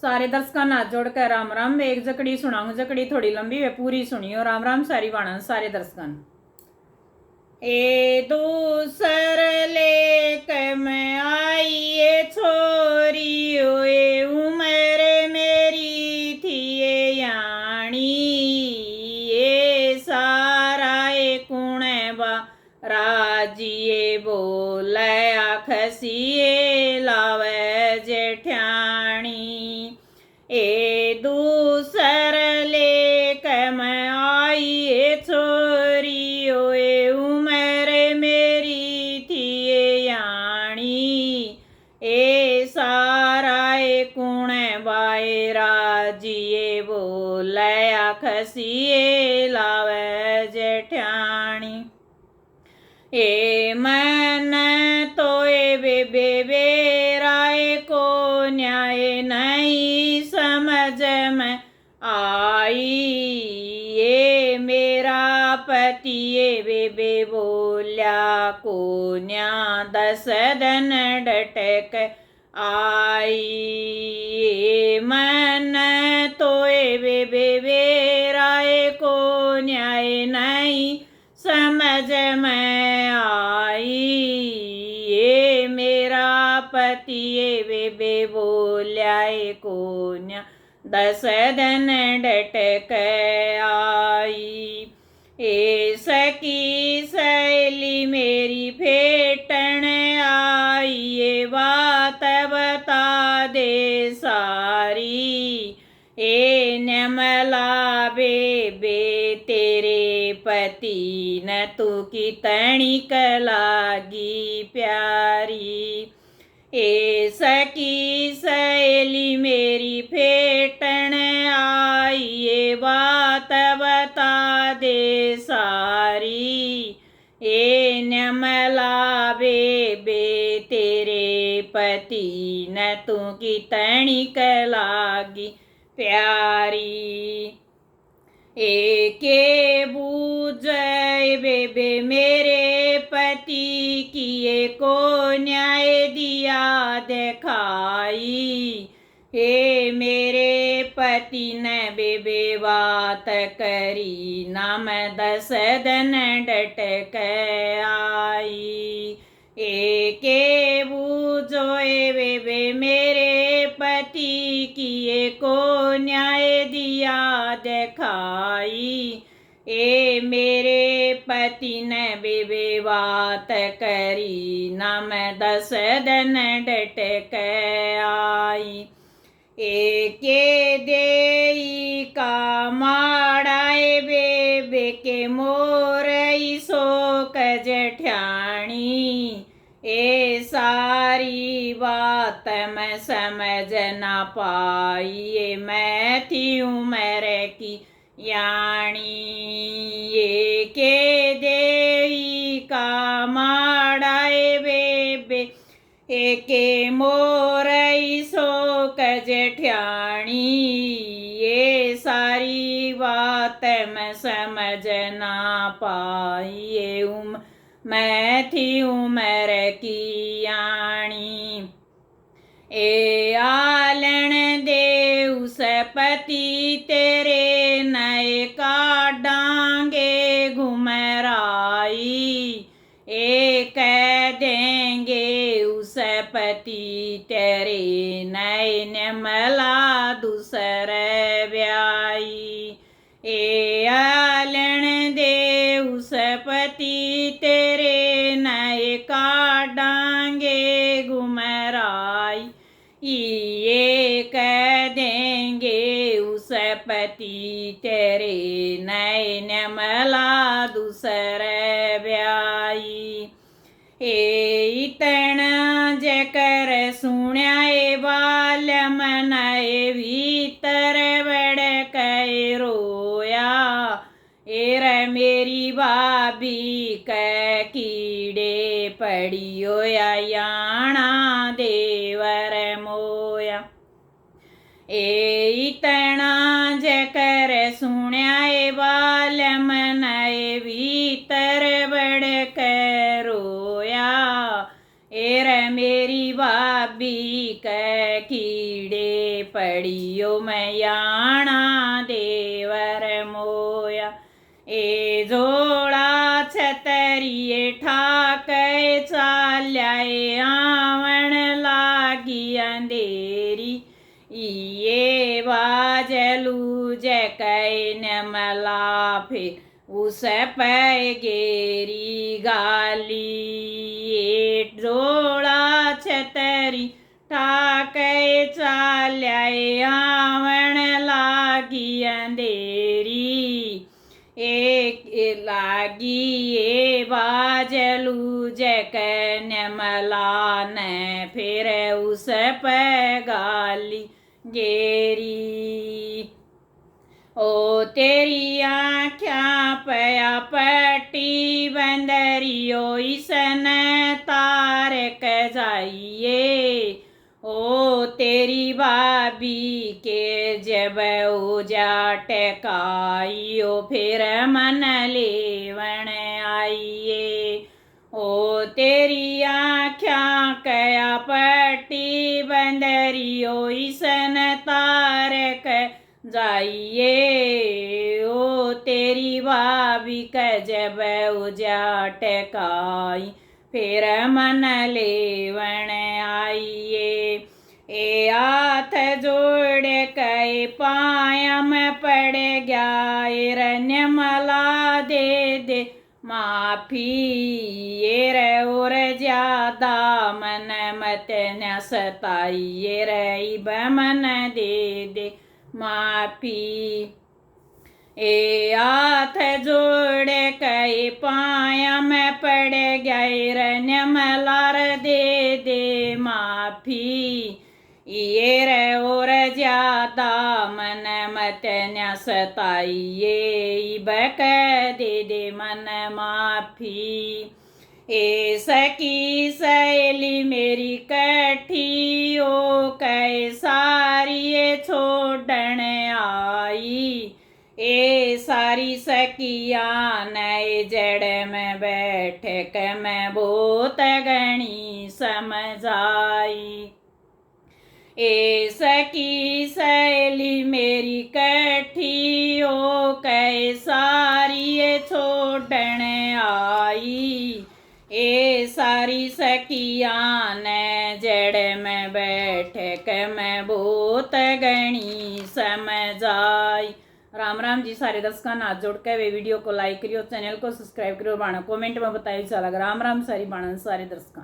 सारे दर्शकों हाथ जोड़कर राम राम। मैं एक जकड़ी सुनाऊं, जकड़ी थोड़ी लंबी है, पूरी सुनियो। राम राम सारी वाणन सारे दर्शकों। ए दूसर लेके मैं आई ये छोरी, ए उम्र मेरी थी ये यानी, ये सारा ए कुणे बा राजिए बोले आखसिए लावे जेठानी। ए दूसर लेके मैं आई ये छोरी, ओए उम्र मेरी थी ये यानी, ए सारा ए कुणे बाए राजिए बोले आखसिए लावे जेठानी। ए मन तो ए बेबे बेराए को न्याय नहीं समझ में आई, ये मेरा पति ये बेबे बोल्या को न्या 10 दिन डटक आई। ये मन तो ए बेबे बेराए को न्याय नहीं समझ में आई, ये मेरा पति ये बेबे बोल्या को न्या 10 दिन डटक आई। ए सखी सहेली मेरी फेटन आई, ये बात बता दे सारी, ए नमला बेबे तेरे पति न तू कितनी लागी प्यारी। ए सखी सहेली मेरी फेटन आई, ये बात बता दे सारी, ए नमला बेबे तेरे पति न तू कितनी लागी प्यारी। एके बूझे बेबे मेरे पति किए को न्याय दिया दिखाई, हे मेरे पति ने बेबे बात करी ना मैं 10 दिन डटक आई। एके बूझो ए बेबे मेरे पति किए को न्याय दिया दिखाई, ए मेरे पति ने बेबे बात करी ना मैं 10 दिन डटक आई। एके देई का माड़ाए बेबे के मोरई शोक जेठानी, ए सारी बात मैं समझ ना पाई, ये मैं थी उम्र की यानी। ये के देई का माड़ाए बेबे एके मोरई शोक जेठानी, ये सारी बात मैं समझ ना पाई, ये मैं थी उम्र की यानी। ए आलन दे उस पति तेरे नए काटांगे घुमराई, ए कह देंगे उस पति तेरे नए नमला दूसरे ब्याई। ए आलन दे उस पति तेरे नए काटांगे घुमराई, ये कह देंगे उस पति तेरे नए नमला दूसरे ब्याई। ए इतना जकर सुण्या ए बाल मनाए भीतर बड़ के रोया, एर मेरी भाभी कै कीड़े पड़ियो या याना देवर मोया। ए इतना जकर सुण्या ए बाल मनाए भीतर बड़ के रोया, एर मेरी भाभी कै कीड़े पड़ पड़ियो मैयाणा देवर मोया। ए जोड़ा छतरिए ठाके चाल्याए आवण लागी अंधेरी। ये बाजलू जैकैन मला फिर उस पै गेरी गाली। ये जोड़ा छतरी ठाके चाल्याए आवण लागी अंधेरी। एक लागी ये बाजलू जैकैन मला ने फिर उस पे गाली गेरी। ओ तेरी आँख्याँ पया पट्टी बंदरियो ईसन तार क जाइए। ओ तेरी भाभी के जब उजा टकाइयो फिर मन लेवण आइए। ओ तेरी आँख्याँ कया पट्टी बंदरियो ईसन तार क जाइए। ओ तेरी भाभी क जब उजा टकाई फिर मन लेवण आइए। ए हाथ जोड़ के पाया में पड़ गया रन्य मला दे माफी। ये रे और ज्यादा मन मत न सताइए रे बमन दे माफी। ए हाथ जोड़ के पाया में पड़ गए रन्य मलार दे माफी। ये रे और ज्यादा मन मत न सताइए बक दे मन माफी। ए सखी सहेली मेरी कठी ओ कै सारी छोड़न आई। ए सारी सखिया नए जड़ में बैठ के मैं बहुत गणी समझाई। ए सखी सहेली मेरी कठी ओ कै सारी छोड़न आई। ए सारी सखिया ने जड़ में बैठ के मैं बहुत गणी समझाई। राम राम जी सारे दर्शकों हाथ जोड़ के वे वीडियो को लाइक करियो, चैनल को सब्सक्राइब करियो, बाणा कमेंट में बताइए चला। राम राम सारी बाणा सारे दर्शकों।